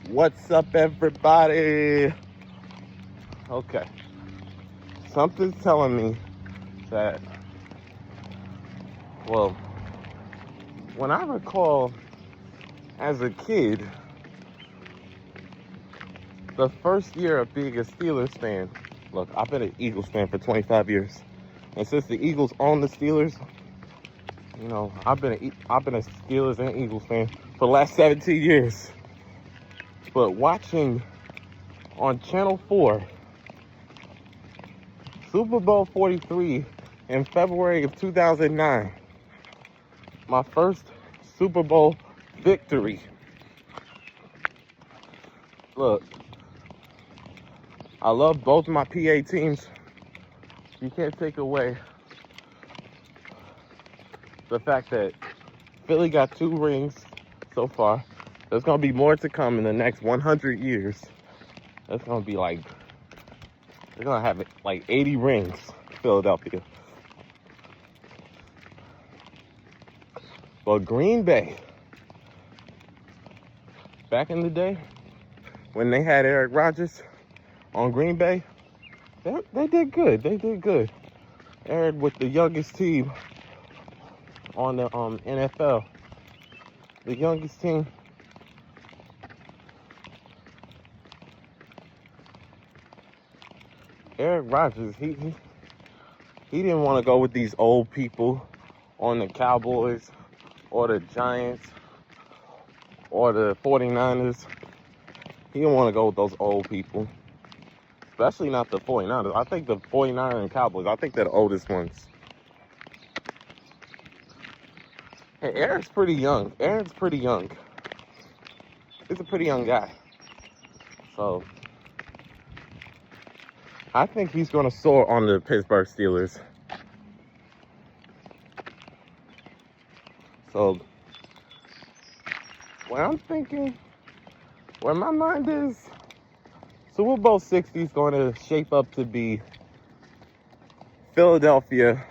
What's up, everybody? Okay, something's telling me that, well, when I recall as a kid, the first year of being a Steelers fan, look, I've been an Eagles fan for 25 years. And since the Eagles own the Steelers, I've been a Steelers and Eagles fan for the last 17 years. But watching on Channel 4, Super Bowl 43 in February of 2009, my first Super Bowl victory. Look, I love both my PA teams. You can't take away the fact that Philly got 2 rings so far. There's going to be more to come in the next 100 years. That's going to be like, they're going to have like 80 rings, Philadelphia. But Green Bay, back in the day, when they had Eric Rodgers on Green Bay, they did good. They did good. Eric with the youngest team on the NFL. The youngest team. Eric Rodgers, he didn't want to go with these old people on the Cowboys or the Giants or the 49ers. He didn't want to go with those old people. Especially not the 49ers. I think the 49ers and Cowboys, I think they're the oldest ones. Hey, Eric's pretty young. Eric's pretty young. He's a pretty young guy. So, I think he's going to soar on the Pittsburgh Steelers. So, what I'm thinking, where my mind is, Super Bowl 60 is going to shape up to be Philadelphia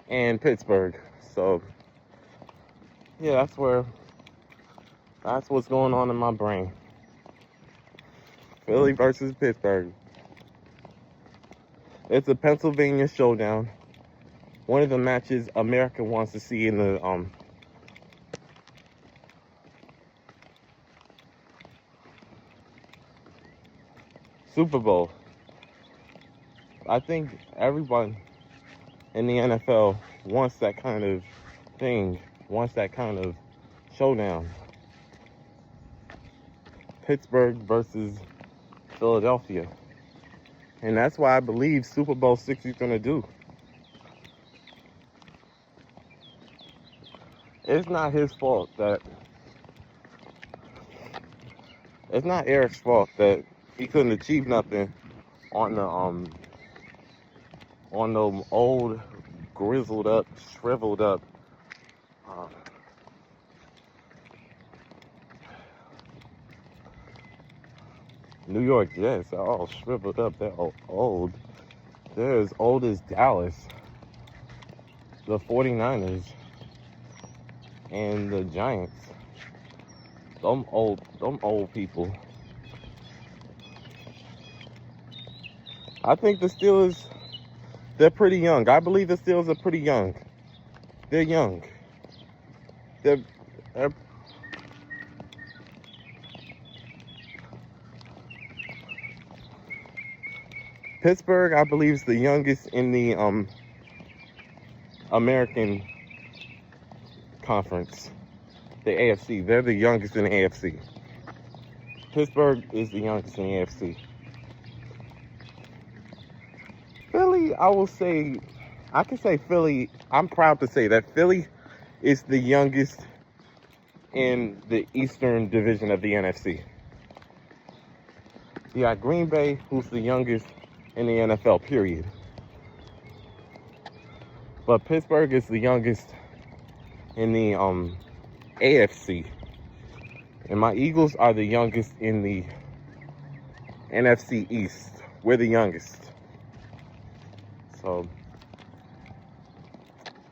and Pittsburgh. So, yeah, that's what's going on in my brain. Philly versus Pittsburgh. It's a Pennsylvania showdown. One of the matches America wants to see in the Super Bowl. I think everyone in the NFL wants that kind of thing, wants that kind of showdown. Pittsburgh versus Philadelphia. And that's why I believe Super Bowl 60 is going to do. It's not his fault that, it's not Eric's fault that he couldn't achieve nothing on the old, grizzled up, shriveled up New York Jets. They're all shriveled up. They're old. They're as old as Dallas, the 49ers, and the Giants. Them old people. I think the Steelers, they're pretty young. I believe the Steelers are pretty young. They're young. They're Pittsburgh, I believe, is the youngest in the American Conference, the AFC. They're the youngest in the AFC. Pittsburgh is the youngest in the AFC. Philly, I can say Philly, I'm proud to say that Philly is the youngest in the Eastern Division of the NFC. You got Green Bay, who's the youngest in the NFL, period. But Pittsburgh is the youngest in the AFC. And my Eagles are the youngest in the NFC East. We're the youngest. So,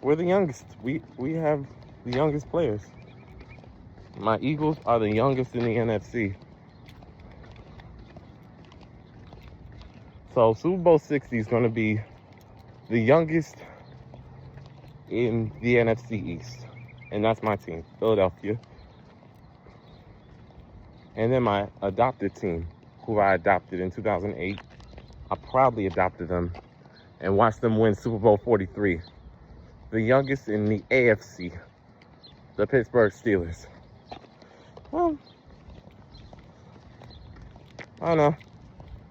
we're the youngest. We have the youngest players. My Eagles are the youngest in the NFC. So Super Bowl 60 is going to be the youngest in the NFC East. And that's my team, Philadelphia. And then my adopted team, who I adopted in 2008. I proudly adopted them and watched them win Super Bowl 43. The youngest in the AFC, the Pittsburgh Steelers. Well, I don't know.